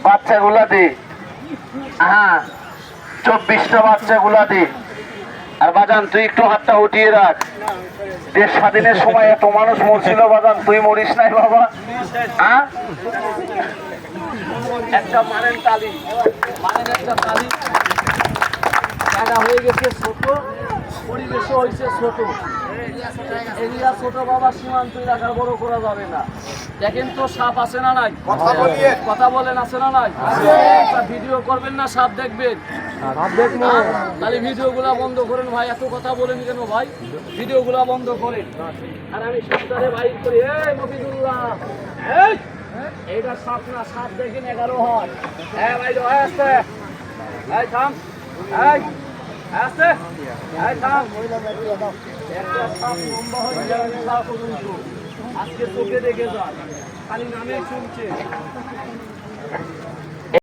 বাচ্চাগুলা দে, হ্যাঁ 24টা বাচ্চাগুলা দে। আর বাজান তুই একটু হাতটা উঠিয়ে রাখ। দেশ স্বাধীনের সময় এত মানুষ মরছিল বাজান, তুই মরিস নাই বাবা। হ্যাঁ একটা মারেন তালি, মারেন একটা তালি। জায়গা হয়ে গেছে ছোট, পরিবেশও হয়েছে ছোট, এরিয়া ছোট বাবা, সীমান্ত এলাকার বড় করা যাবে না। দেখেন তো সাপ আছে না নাই? কথা বলেন আছে না নাই? ভিডিও করবেন না সাপ দেখবেন? তাহলে ভিডিও গুলা বন্ধ করেন ভাই। এত কথা বলেন কেন ভাই? ভিডিও গুলা বন্ধ করেন। আর আমি সপ্তাহে বাইর করি, এই মফিজুল্লাহ, এইটা সাপ না, সাপ দেখেন 11 হয়। হ্যাঁ ভাই আসতে, এই থাম, এই আসতে, এই থাম। একটা সাপ লম্বা হয়ে যাবে সাপ পর্যন্ত। আজকে চোখে দেখে যান, খালি নামে শুনছে।